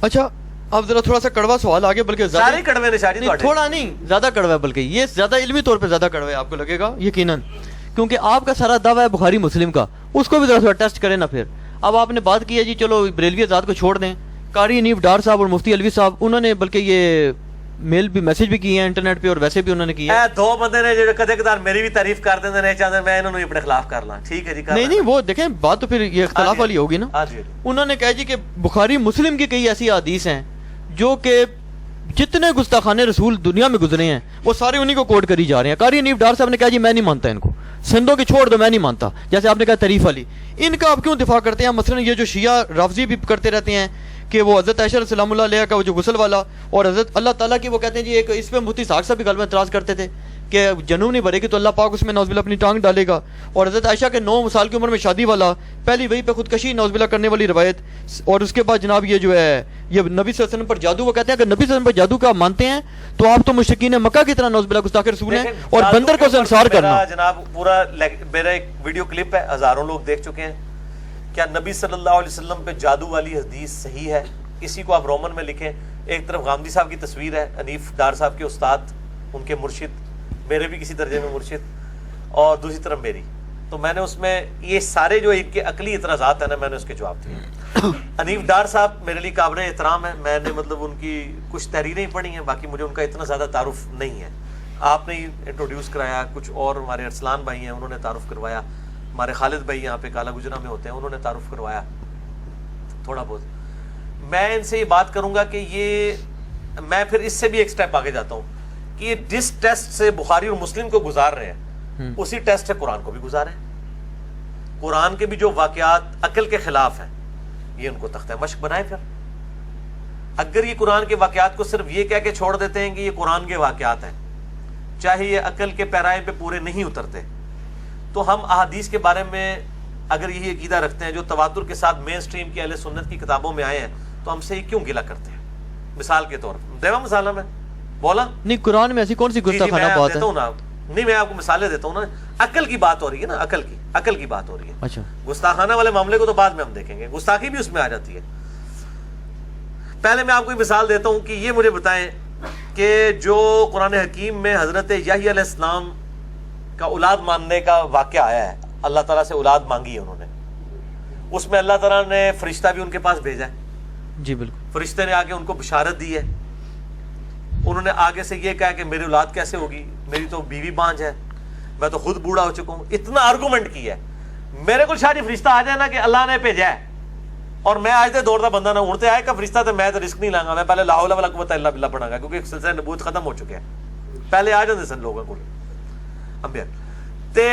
اچھا اب ذرا تھوڑا سا کڑوا سوال آگے، بلکہ سارے کڑوے نے شاید تھوڑا نہیں زیادہ کڑوا ہے، بلکہ یہ زیادہ علمی طور پہ زیادہ کڑوا ہے، آپ کو لگے گا یقیناً، کیونکہ آپ کا سارا دعویٰ ہے بخاری مسلم کا، اس کو بھی ذرا ٹیسٹ کریں نا. پھر اب آپ نے بات کی ہے جی چلو بریلوی آزاد کو چھوڑ دیں، قاری انیف ڈار صاحب اور مفتی علوی صاحب انہوں نے بلکہ یہ میل بھی میسج بھی کیے ہیں انٹرنیٹ پہ، اور ویسے بھی انہوں نے کیا ہے. دو بندے نے جو کدے کدار میری بھی تعریف کر دیں نہیں چاہتے میں انہوں نے اپنے خلاف کر لاں. ٹھیک ہے جی، نہیں وہ دیکھیں بات تو پھر یہ اختلاف والی ہوگی نا. انہوں نے کہا جی کہ بخاری مسلم کی کئی ایسی حدیث ہیں جو کہ جتنے گستاخانے رسول دنیا میں گزرے ہیں وہ سارے انہی کو کوٹ کری جا رہے ہیں. قاری انیف ڈار صاحب نے کہا جی میں نہیں مانتا ان کو، سندھوں کی چھوڑ دو میں نہیں مانتا. جیسے آپ نے کہا طریف علی، ان کا آپ کیوں دفاع کرتے ہیں؟ مثلا یہ جو شیعہ رافضی بھی کرتے رہتے ہیں کہ وہ حضرت عائشہ السلام اللہ علیہ کا وہ جو غسل والا، اور حضرت اللہ تعالیٰ کی وہ کہتے ہیں جی ایک اس پہ مفتی ساق صاحب بھی غالباً اعتراض کرتے تھے کہ جنوں نہیں بھرے گی تو اللہ پاک اس میں نعوذ باللہ اپنی ٹانگ ڈالے گا، اور حضرت عائشہ کے 9 سال کی عمر میں شادی والا پہلی وہی پہ خودکشی نعوذ باللہ کرنے والی روایت، اور اس کے بعد جناب یہ جو ہے یہ نبی صلی اللہ علیہ وسلم پر جادو، وہ کہتے ہیں اگر نبی صلی اللہ علیہ وسلم پر جادو کا مانتے ہیں تو آپ تو مشرکین مکہ کی طرح نعوذ باللہ گستاخ رسول ہیں، اور بندر کو سنسار کرنا. جناب پورا میرا ایک ویڈیو کلپ ہے، ہزاروں لوگ دیکھ چکے ہیں. کیا نبی صلی اللہ علیہ وسلم پہ جادو والی حدیث صحیح ہے؟ اسی کو آپ رومن میں لکھیں. ایک طرف غامدی صاحب کی تصویر ہے، انیف ڈار صاحب کے استاد، ان کے مرشد، میرے بھی کسی درجے میں مرشد، اور دوسری طرف میری. تو میں نے اس میں یہ سارے جو ان کے عقلی اعتراضات ہیں نا میں نے اس کے جواب دیے. انیف ڈار صاحب میرے لیے قابل احترام ہے، میں نے مطلب ان کی کچھ تحریریں پڑھی ہیں، باقی مجھے ان کا اتنا زیادہ تعارف نہیں ہے. آپ نے انٹروڈیوس کرایا، کچھ اور ہمارے ارسلان بھائی ہیں انہوں نے تعارف کروایا، ہمارے خالد بھائی یہاں پہ کالا گجرا میں ہوتے ہیں انہوں نے تعارف کروایا تھوڑا بہت. میں ان سے یہ بات کروں گا کہ یہ میں پھر اس سے بھی ایک سٹیپ آگے جاتا ہوں کہ یہ جس ٹیسٹ سے بخاری اور مسلم کو گزار رہے ہیں اسی ٹیسٹ سے قرآن کو بھی گزارے. قرآن کے بھی جو واقعات عقل کے خلاف ہیں یہ ان کو تختہ مشق بنائے. پھر اگر یہ قرآن کے واقعات کو صرف یہ کہہ کے چھوڑ دیتے ہیں کہ یہ قرآن کے واقعات ہیں، چاہے یہ عقل کے پیرائے پہ پورے نہیں اترتے، تو ہم احادیث کے بارے میں اگر یہی عقیدہ رکھتے ہیں جو تواتر کے ساتھ مین سٹریم کی اہل سنت کی کتابوں میں آئے ہیں، تو ہم سے یہ کیوں گلا کرتے ہیں؟ مثال کے طور پر دیوا مثالہ میں بولا نہیں قرآن میں ایسی کون سی گستاخانہ بات ہے؟ نہیں میں آپ کو مثالیں دیتا ہوں نا. عقل کی بات ہو رہی ہے نا، عقل کی بات ہو رہی ہے. اچھا گستاخانہ والے معاملے کو تو بعد میں ہم دیکھیں گے، گستاخی بھی اس میں آ جاتی ہے. پہلے میں آپ کو ایک مثال دیتا ہوں کہ یہ مجھے بتائیں کہ جو قرآن حکیم میں حضرت یحییٰ علیہ السلام کا اولاد ماننے کا واقعہ آیا ہے، اللہ تعالیٰ سے اولاد مانگی ہے انہوں نے، اس میں اللہ تعالیٰ نے فرشتہ بھی ان کے پاس بھیجا ہے. جی بالکل. فرشتے نے آگے ان کو بشارت دی ہے، انہوں نے آگے سے یہ کہا کہ میری اولاد کیسے ہوگی، میری تو بیوی بانجھ ہے، میں تو خود بوڑھا ہو چکا ہوں. اتنا آرگومنٹ کیا ہے. میرے کو شاید فرشتہ آ جائے نا کہ اللہ نے بھیجا ہے اور میں آج دے دوڑتا بندہ نہ اڑتے آئے کا فرشتہ، تو میں تو رسک نہیں لاں گا، میں پہلے لا حول ولا قوت الا باللہ پڑھاں گا، کیونکہ سلسلہ نبوت ختم ہو چکے ہیں. پہلے آ جاندے سن لوگوں کو انبیاء تے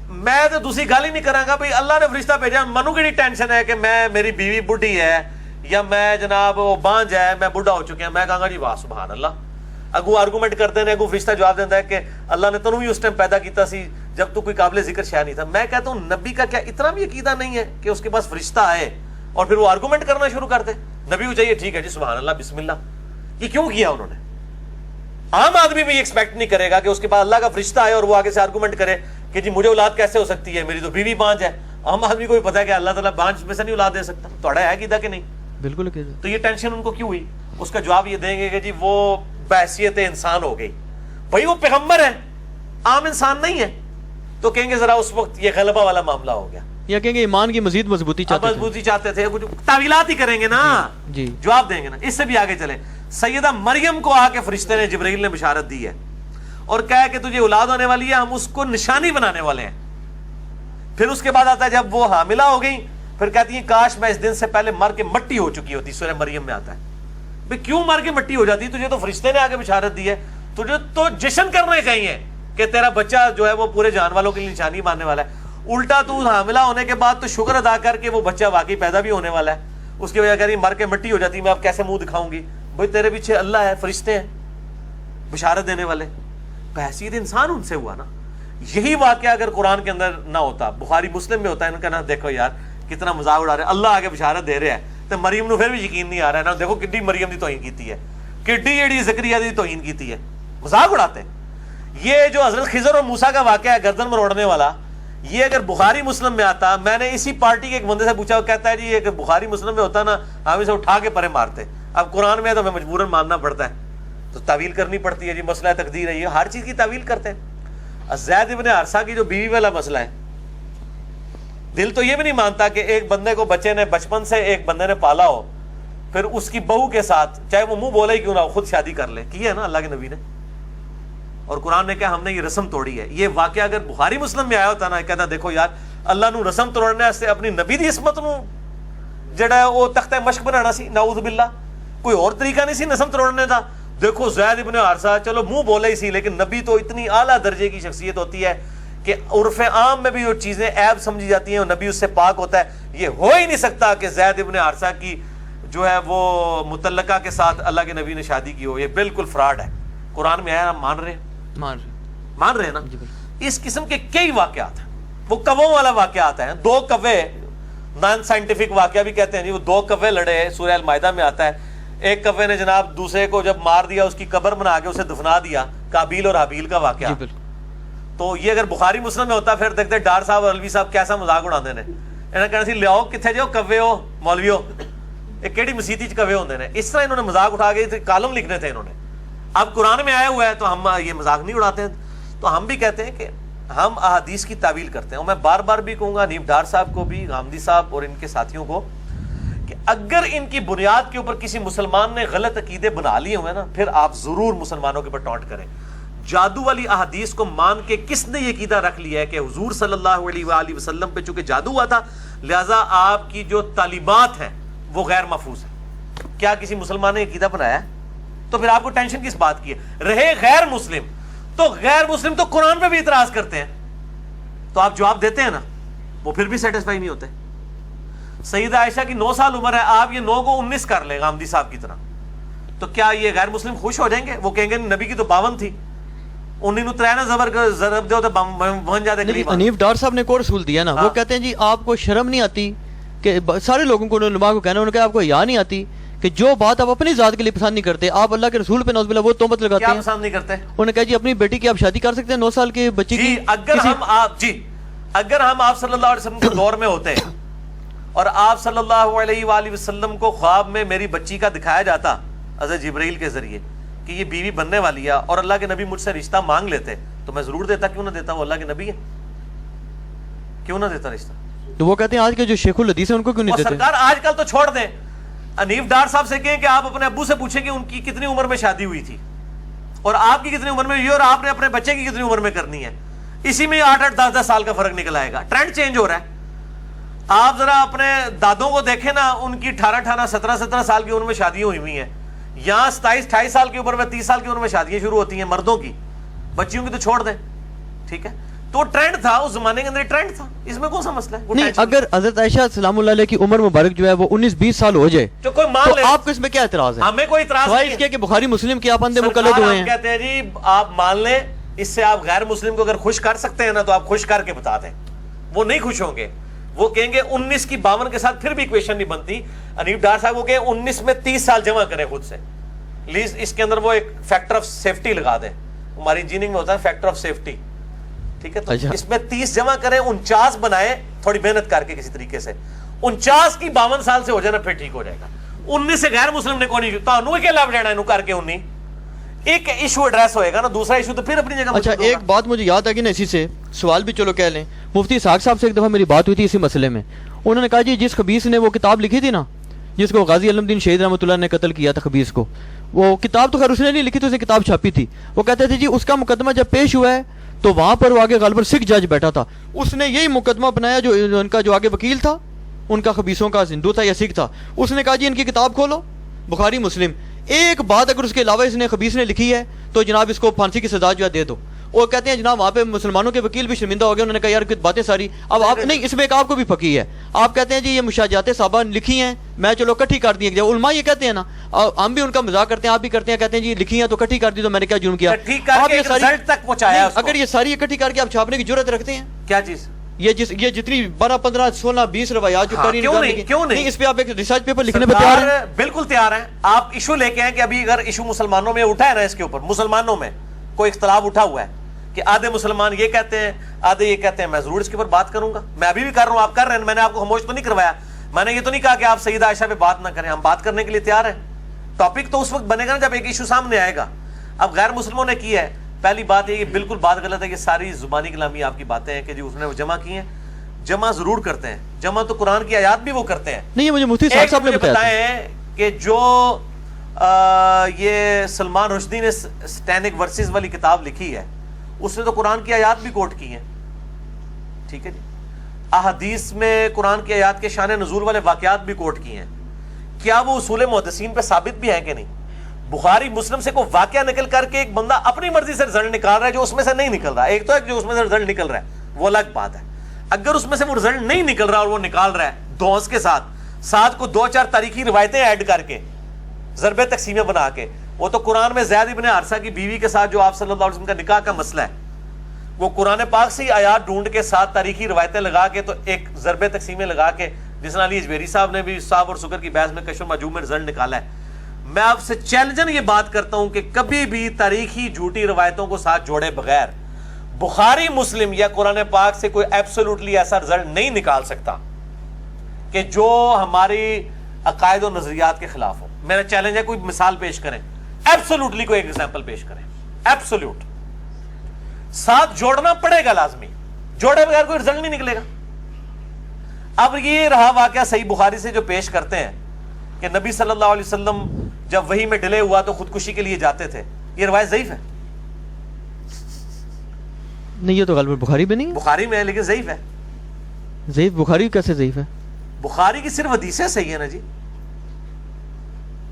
میں تو دوسری گل ہی نہیں کراں گا بھئی اللہ نے فرشتہ بھیجا، منو کیڑی ٹینشن ہے کہ میں میری بیوی بڈھی ہے یا میں جناب وہ بانجھ ہے، میں بڈھا ہو چکا ہوں. میں کہاں گا جی واہ سبحان اللہ. اگو آرگومنٹ کرتے ہیں، اگو فرشتہ جواب دیتا ہے کہ اللہ نے تنوں بھی اس ٹائم پیدا کیتا سی جب تو کوئی قابل ذکر شے نہیں تھا. میں کہتا ہوں نبی کا کیا اتنا بھی عقیدہ نہیں ہے کہ اس کے پاس فرشتہ آئے اور پھر وہ آرگومنٹ کرنا شروع کر دے؟ نبی کو چاہیے ٹھیک ہے جی سبحان اللہ بسم اللہ. یہ کیوں کیا انہوں نے؟ عام آدمی بھی ایکسپیکٹ نہیں کرے گا کہ اس کے پاس اللہ کا فرشتہ آئے اور وہ آگے سے آرگومنٹ کرے کہ جی مجھے اولاد کیسے ہو سکتی ہے، میری تو بیوی بانجھ ہے. عام آدمی کو بھی پتا ہے کہ اللہ تعالیٰ بانجھ میں سے نہیں اولاد دے سکتا. تھوڑا ہے عقیدہ کہ نہیں؟ بالکل. تو یہ ٹینشن ان کو کیوں ہوئی؟ اس کا جواب یہ دیں گے کہ جی وہ بحیثیت انسان ہو گئی. بھائی وہ پیغمبر ہے، عام انسان نہیں ہے، تو کہیں گے ذرا اس وقت یہ غلبہ والا معاملہ ہو گیا، یا کہیں گے ایمان کی مزید مضبوطی چاہتے تھے. تعویلات ہی کریں گے نا. جی جواب دیں گے نا. اس سے بھی آگے چلے. سیدہ مریم کو آ کے فرشتے نے جبرائیل نے بشارت دی ہے اور کہا کہ تجھے اولاد ہونے والی ہے، ہم اس کو نشانی بنانے والے ہیں. پھر اس کے بعد آتا ہے جب وہ حاملہ ہو گئی، پھر کہتی ہیں کاش میں اس دن سے پہلے مر کے مٹی ہو چکی ہوتی. سورہ مریم میں آتا ہے بھئی کیوں مر کے مٹی ہو جاتی؟ تجھے تو فرشتے نے آگے بشارت دی ہے، تجھے تو جشن کرنے چاہیے کہ تیرا بچہ جو ہے وہ پورے جان والوں کے لیے نشانی ماننے والا ہے. الٹا تو حاملہ ہونے کے بعد تو شکر ادا کر کے وہ بچہ واقعی پیدا بھی ہونے والا ہے. اس کی وجہ کہہ رہی مر کے مٹی ہو جاتی، میں اب کیسے منہ دکھاؤں گی؟ بھئی تیرے پیچھے اللہ ہے، فرشتے ہیں بشارت دینے والے. بحیثیت انسان ان سے ہوا نا. یہی واقعہ اگر قرآن کے اندر نہ ہوتا، بخاری مسلم میں ہوتا ہے، ان کا نا دیکھو یار کتنا مذاق اڑا رہے ہیں، اللہ آگے بشارت دے رہا ہے تو مریم نو پھر بھی یقین نہیں آ رہا ہے نا. دیکھو کڈی مریم دی توہین کیتی ہے، کڈی جیڑی زکریا دی توہین کیتی ہے، مذاق اڑاتے ہیں. یہ جو حضرت خضر اور موسیٰ کا واقعہ ہے گردن مروڑنے والا، یہ اگر بخاری مسلم میں آتا, میں نے اسی پارٹی کے ایک بندے سے پوچھا, وہ کہتا ہے جی یہ بخاری مسلم میں ہوتا نا ہم اسے اٹھا کے پرے مارتے, اب قرآن میں ہے تو ہمیں مجبوراً ماننا پڑتا ہے, تو تعویل کرنی پڑتی ہے جی, مسئلہ تقدیر ہے, یہ ہر چیز کی تعویل کرتے ہیں. زید ابن حارثہ کی جو بیوی والا مسئلہ ہے, دل تو یہ بھی نہیں مانتا کہ ایک بندے کو بچے نے بچپن سے ایک بندے نے پالا ہو, پھر اس کی بہو کے ساتھ چاہے وہ منہ بولا ہی کیوں نہ ہو خود شادی کر لے, کی ہے نا اللہ کے نبی نے, اور قرآن نے کہا ہم نے یہ رسم توڑی ہے. یہ واقعہ اگر بخاری مسلم میں آیا ہوتا نا, کہتا دیکھو یار اللہ نو رسم توڑنے سے اپنی نبی دی عصمت نو جڑا ہے وہ تختہ مشق بنانا سی, نعوذ باللہ, کوئی اور طریقہ نہیں سی رسم توڑنے دا. دیکھو زید ابن حارثہ چلو منہ بولے ہی سی, لیکن نبی تو اتنی اعلیٰ درجے کی شخصیت ہوتی ہے کہ عرف عام میں بھی وہ چیزیں عیب سمجھی جاتی ہیں, اور نبی اس سے پاک ہوتا ہے. یہ ہو ہی نہیں سکتا کہ زید ابن حارثہ کی جو ہے وہ متعلقہ کے ساتھ اللہ کے نبی نے شادی کی ہو, یہ بالکل فراڈ ہے. قرآن میں آیا, ہم مان رہے ہیں نا. اس قسم کے کئی واقعات ہیں, وہ کووں والا واقعات ہیں, 2 کوے, نان سائنٹیفک واقعہ بھی کہتے ہیں جی, وہ 2 کوے لڑے, سورہ المائدہ میں آتا ہے. ایک کوے نے جناب دوسرے کو جب مار دیا, اس کی قبر بنا کے اسے دفنا دیا, قابیل اور حابیل کا واقعہ. تو یہ اگر بخاری مسلم میں ہوتا, پھر دیکھتے ڈار صاحب اور علوی صاحب کیسا مذاق اڑاندے نے, انہاں کہنا سی لیاؤ کتھے جو کوے ہو مولویو, ایک کیڑی مسیتی چ کوے ہوندے نے. اس طرح انہوں نے مذاق اٹھا کے کالم لکھنے تھے انہوں نے. اب قرآن میں آیا ہوا ہے تو ہم یہ مذاق نہیں اڑاتے ہیں. تو ہم بھی کہتے ہیں کہ ہم احادیث کی تعویل کرتے ہیں, اور میں بار بار بھی کہوں گا حنیف ڈار صاحب کو بھی, غامدی صاحب اور ان کے ساتھیوں کو, کہ اگر ان کی بنیاد کے اوپر کسی مسلمان نے غلط عقیدے بنا لیے ہوئے نا, پھر آپ ضرور مسلمانوں کے اوپر ٹونٹ کریں. جادو والی احادیث کو مان کے کس نے یہ عقیدہ رکھ لیا ہے کہ حضور صلی اللہ علیہ وآلہ وسلم پہ چونکہ جادو ہوا تھا, لہٰذا آپ کی جو تعلیمات ہیں وہ غیر محفوظ ہیں. کیا کسی مسلمان نے عقیدہ بنایا ہے؟ تو پھر آپ کو ٹینشن کس بات کی ہے؟ رہے غیر مسلم, تو غیر مسلم تو قرآن پہ بھی اعتراض کرتے ہیں, تو آپ جواب دیتے ہیں نا, وہ پھر بھی سیٹسفائی نہیں ہوتے. سیدہ عائشہ کی 9 سال عمر ہے, آپ یہ 9 کو 19 کر لیں غامدی صاحب کی طرح, تو کیا یہ غیر مسلم خوش ہو جائیں گے؟ وہ کہیں گے نبی کی تو 52 تھی, 19 3 نے ضرب دو تو بن جاتے قریب. حنیف ڈار صاحب نے کو رسول دیا نا, وہ کہتے ہیں جی آپ کو شرم نہیں آتی کہ سارے لوگوں کو علماء کو کہنا, انہوں نے کہا آپ کو یا نہیں آتی کہ جو بات آپ اپنی ذات کے لیے پسند نہیں کرتے, آپ اللہ کے رسول پہ نعوذ باللہ وہ تہمت لگاتے ہیں. کیا پسند نہیں کرتے؟ انہوں نے کہا جی اپنی بیٹی کی آپ شادی کر سکتے ہیں 9 سال کی بچی کی. اگر ہم آپ صلی اللہ علیہ وسلم کے دور میں ہوتے اور آپ صلی اللہ علیہ وآلہ وسلم کو خواب میں میری بچی کا دکھایا جاتا حضرت جبرائیل کے ذریعے کہ یہ بیوی بننے والی ہے, اور اللہ کے نبی مجھ سے رشتہ مانگ لیتے, تو میں ضرور دیتا. کیوں نہ دیتا؟ وہ اللہ کے نبی ہے, کیوں نہ دیتا رشتہ؟ تو وہ کہتے ہیں آج کے جو شیخ الحدیث ہیں ان کو کیوں نہیں دیتے؟ سرکار آج کل تو چھوڑ دیں, حنیف ڈار صاحب سے کہیں کہ آپ اپنے ابو سے پوچھیں کہ ان کی کتنی عمر میں شادی ہوئی تھی, اور آپ کی کتنی عمر میں ہوئی, اور آپ نے اپنے بچے کی کتنی عمر میں کرنی ہے. اسی میں 8 10 سال کا فرق نکل آئے گا. ٹرینڈ چینج ہو رہا ہے. آپ ذرا اپنے دادوں کو دیکھیں نا, ان کی 18 17 سال کی عمر میں شادیاں ہوئی ہیں. یہاں 27 28 سال کی عمر میں 30 سال کی عمر میں شادیاں شروع ہوتی ہیں مردوں کی, بچیوں کی تو چھوڑ دیں. ٹھیک ہے, تو ٹرینڈ تھا اس زمانے کے اندر, ٹرینڈ تھا, اس میں کون سا مسئلہ ہے؟ نہیں, اگر حضرت عائشہ سلام اللہ علیہ کی عمر مبارک جو ہے وہ 19 20 سال ہو جائے تو کوئی مان لے, آپ کو اس میں کیا اعتراض ہے؟ ہمیں کوئی اعتراض نہیں ہے کہ بخاری مسلم کی آپ اندھے مقلد ہوئے ہیں. کہتے ہیں جی آپ مان لیں, اس سے آپ غیر مسلم کو اگر خوش کر سکتے ہیں نا, تو آپ خوش کر کے بتا دیں. وہ نہیں خوش ہوں گے, وہ کہیں گے 19 کی 52 کے ساتھ پھر بھی ایکویشن نہیں بنتی. حنیف ڈار صاحب وہ کہیں 19 میں 30 سال جمع کریں خود سے, پلیز اس کے اندر وہ ایک فیکٹر آف سیفٹی لگا دیں. ہماری انجینئرنگ میں ہوتا ہے فیکٹر آف سیفٹی, ٹھیک ہے, تو اس میں 30 جمع کریں, 49 بنائیں تھوڑی محنت کر کے کسی طریقے سے. 49 کی 52 سال سے ہو جائے نا, پھر ٹھیک ہو جائے گا. 19 سے غیر مسلم نے کوئی نہیں, تو کیا لاب لینا ہے کر کے 19 ایک ایشو ایڈریس ہوئے گا نا, دوسرا ایشو تو پھر اپنی جگہ. اچھا, ایک بات مجھے یاد آ گئی نا, اسی سے سوال بھی چلو کہہ لیں. مفتی اسحاق صاحب سے ایک دفعہ میری بات ہوئی تھی اسی مسئلے میں. انہوں نے کہا جی جس خبیث نے وہ کتاب لکھی تھی نا, جس کو غازی علم الدین شہید رحمۃ اللہ نے قتل کیا تھا خبیث کو, وہ کتاب تو خیر اس نے نہیں لکھی تھی, اس نے کتاب چھاپی تھی. وہ کہتے تھے جی اس کا مقدمہ جب پیش ہوا ہے تو وہاں پر وہ آگے غالباً سکھ جج بیٹھا تھا, اس نے یہی مقدمہ بنایا جو ان کا جو آگے وکیل تھا ان کا خبیثوں کا ہندو تھا یا سکھ تھا. اس نے کہا جی ان کی کتاب کھولو بخاری مسلم, ایک بات اگر اس کے علاوہ اس نے خبیث نے لکھی ہے تو جناب اس کو پھانسی کی سزا جو ہے دے دو. اور کہتے ہیں جناب وہاں پہ مسلمانوں کے وکیل بھی شرمندہ ہو گئے, انہوں نے کہا یار کچھ باتیں ساری. اب آپ نہیں, اس میں ایک آپ کو بھی پکی ہے, آپ کہتے ہیں جی یہ مشاجات صحابہ لکھی ہیں, میں چلو کٹھی کر دی. علماء یہ کہتے ہیں نا, ہم بھی ان کا مذاق کرتے ہیں, آپ بھی کرتے ہیں, کہتے ہیں جی لکھی ہیں تو کٹھی کر دی, تو میں نے کیا جرم کیا؟ اگر یہ ساری اکٹھی کر کے آپ چھاپنے کی جرت رکھتے ہیں, کیا چیز یہ جتنی 12 15 16 20 روایات جو کیوں نہیں اس پہ آپ ایک ریسرچ پیپر لکھنے پہ تیار ہیں؟ بالکل تیار ہیں. آپ ایشو لے کے ہیں کہ ابھی اگر ایشو مسلمانوں میں اٹھا ہے نا, اس کے اوپر مسلمانوں میں کوئی اختلاف اٹھا ہوا ہے کہ آدھے مسلمان یہ کہتے ہیں آدھے یہ کہتے ہیں. میں ضرور اس کے اوپر بات کروں گا, میں ابھی بھی کر رہا ہوں, آپ کر رہے ہیں, میں نے آپ کو خاموش تو نہیں کروایا, میں نے یہ تو نہیں کہا کہ آپ سیدہ عائشہ پہ بات نہ کریں, ہم بات کرنے کے لیے تیار ہیں. ٹاپک تو اس وقت بنے گا نا جب ایک ایشو سامنے آئے گا. اب غیر مسلموں نے کی ہے, پہلی بات یہ کہ بالکل بات غلط ہے کہ ساری زبانی کلامی آپ کی باتیں ہیں کہ جی اس نے وہ جمع کی ہیں. جمع ضرور کرتے ہیں, جمع تو قرآن کی آیات بھی وہ کرتے ہیں. نہیں, یہ مجھے مفتی صاحب نے بتائیں کہ جو یہ سلمان رشدی نے سٹینک ورسز والی کتاب لکھی ہے, اس نے تو قرآن کی آیات بھی کوٹ کی ہیں. ٹھیک ہے جی, احادیث میں قرآن کی آیات کے شان نزول والے واقعات بھی کوٹ کیے ہیں. کیا وہ اصول محدثین پہ ثابت بھی ہیں کہ نہیں؟ بخاری مسلم سے کوئی واقعہ نکل کر کے ایک بندہ اپنی مرضی سے رزلٹ نکال رہا ہے جو اس میں سے نہیں نکل رہا. ایک تو ہے جو اس میں سے رزلٹ نکل رہا ہے, وہ الگ بات ہے. اگر اس میں سے وہ رزلٹ نہیں نکل رہا اور وہ نکال رہا ہے دھونس کے ساتھ کو 2-4 تاریخی روایتیں ایڈ کر کے ضرب تقسیمیں بنا کے, وہ تو قرآن میں زید ابن حارثہ کی بیوی کے ساتھ جو آپ صلی اللہ علیہ وسلم کا نکاح کا مسئلہ ہے, وہ قرآن پاک سے ہی آیات ڈھونڈ کے 7 تاریخی روایتیں لگا کے تو ایک ضرب تقسیمیں لگا کے, جس علی اجبیری صاحب نے بھی صاحب اور سکر کی بحث میں کشف المحجوب میں رزلٹ نکالا ہے. میں آپ سے چیلنجن یہ بات کرتا ہوں کہ کبھی بھی تاریخی جھوٹی روایتوں کو ساتھ جوڑے بغیر بخاری مسلم یا قرآن پاک سے کوئی ایبسولوٹلی ایسا رزلٹ نہیں نکال سکتا کہ جو ہماری عقائد و نظریات کے خلاف ہو. میرا چیلنج ہے کوئی مثال پیش کریں, ایبسولوٹلی کوئی ایگزامپل پیش کریں, ایبسولوٹ. ساتھ جوڑنا پڑے گا لازمی, جوڑے بغیر کوئی رزلٹ نہیں نکلے گا. اب یہ رہا واقعہ صحیح بخاری سے جو پیش کرتے ہیں کہ نبی صلی اللہ علیہ وسلم جب وحی میں ڈیلے ہوا تو خودکشی کے لیے جاتے تھے, یہ روایت ضعیف ہے. نہیں, یہ تو غالباً بخاری میں نہیں ہے. بخاری میں ہے لیکن ضعیف ہے. ضعیف بخاری کیسے ضعیف ہے؟ بخاری کی صرف حدیثیں صحیح ہے نا جی.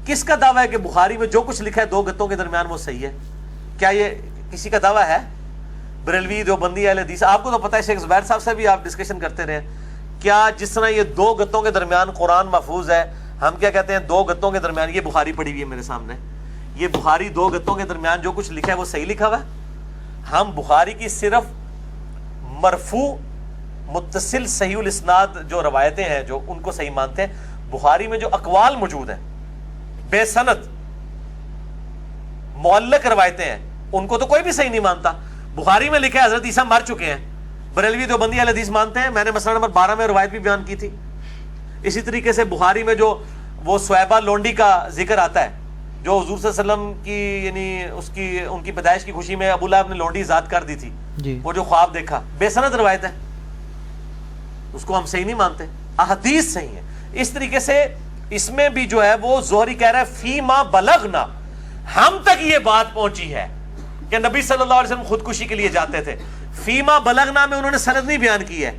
کس کا دعویٰ ہے کہ بخاری میں جو کچھ لکھا ہے 2 گتوں کے درمیان وہ صحیح ہے؟ کیا یہ کسی کا دعویٰ ہے؟ بریلوی, دیوبندی, اہل حدیث, آپ کو تو پتہ ہے, شیخ زبیر صاحب سے بھی آپ ڈسکشن کرتے رہے. کیا جس طرح یہ 2 گتوں کے درمیان قرآن محفوظ ہے, ہم کیا کہتے ہیں 2 گتوں کے درمیان, یہ بخاری پڑھی ہوئی ہے میرے سامنے, یہ بخاری 2 گتوں کے درمیان جو کچھ لکھا ہے وہ صحیح لکھا ہوا ہے. ہم بخاری کی صرف مرفوع متصل صحیح الاسناد جو روایتیں ہیں جو ان کو صحیح مانتے ہیں. بخاری میں جو اقوال موجود ہیں بے سند معلق روایتیں ہیں ان کو تو کوئی بھی صحیح نہیں مانتا. بخاری میں لکھا ہے حضرت عیسیٰ مر چکے ہیں, بریلوی دیوبندی اہل حدیث مانتے ہیں. میں نے مسئلہ نمبر 12 میں روایت بھی بیان کی تھی. اسی طریقے سے بخاری میں جو وہ سویبہ لونڈی کا ذکر آتا ہے جو حضور صلی اللہ علیہ وسلم کی یعنی ان کی پیدائش کی خوشی میں ابو لہب نے لونڈی ذات کر دی تھی جی. وہ جو خواب دیکھا, بے سند روایت ہے, اس کو ہم صحیح نہیں مانتے. احادیث صحیح ہے. اس طریقے سے اس میں بھی جو ہے وہ زہری کہہ رہا ہے فی ما بلغنا, ہم تک یہ بات پہنچی ہے کہ نبی صلی اللہ علیہ وسلم خودکشی کے لیے جاتے تھے. فی ما بلغنا میں انہوں نے سند نہیں بیان کی ہے,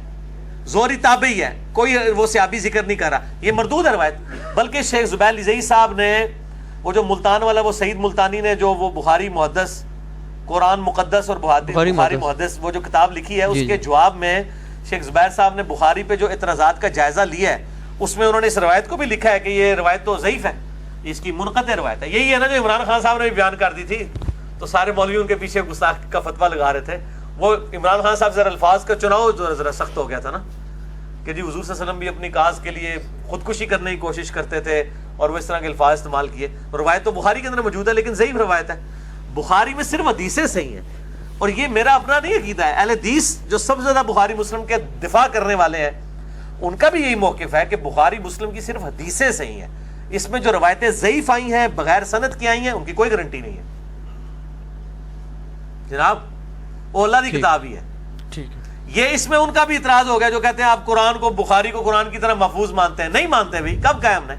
زہری تابعی ہے, کوئی وہ صحابی ذکر نہیں کر رہا, یہ مردود ہے روایت. بلکہ شیخ زبیر لزئی صاحب نے وہ جو ملتان والا وہ سعید ملتانی نے جو وہ بخاری محدث, قرآن مقدس اور بخاری محدث وہ جو کتاب لکھی ہے, اس کے جواب میں شیخ زبیر صاحب نے بخاری پہ جو اعتراضات کا جائزہ لیا ہے اس میں انہوں نے اس روایت کو بھی لکھا ہے کہ یہ روایت تو ضعیف ہے, اس کی منقطع روایت ہے. یہی ہے نا جو عمران خان صاحب نے بھی بیان کر دی تھی, تو سارے مولوی ان کے پیچھے گستاخ کا فتویٰ لگا رہے تھے. وہ عمران خان صاحب ذرا الفاظ کا چناؤ ذرا سخت ہو گیا تھا نا کہ جی حضور صلی اللہ علیہ وسلم بھی اپنی کاز کے لیے خودکشی کرنے کی کوشش کرتے تھے اور وہ اس طرح کے الفاظ استعمال کیے. روایت تو بخاری کے اندر موجود ہے لیکن ضعیف روایت ہے. بخاری میں صرف حدیثیں صحیح ہیں, اور یہ میرا اپنا نہیں عقیدہ ہے. اہل حدیث جو سب سے زیادہ بخاری مسلم کے دفاع کرنے والے ہیں ان کا بھی یہی موقف ہے کہ بخاری مسلم کی صرف حدیثیں صحیح ہیں, اس میں جو روایتیں ضعیف آئی ہیں بغیر سند کی آئی ہیں ان کی کوئی گارنٹی نہیں ہے. جناب اولا دی کتاب ہی ہے. یہ اس میں ان کا بھی اعتراض ہو گیا جو کہتے ہیں آپ قرآن کو بخاری کو قرآن کی طرح محفوظ مانتے ہیں. نہیں مانتے بھائی, کب کہا ہم نے؟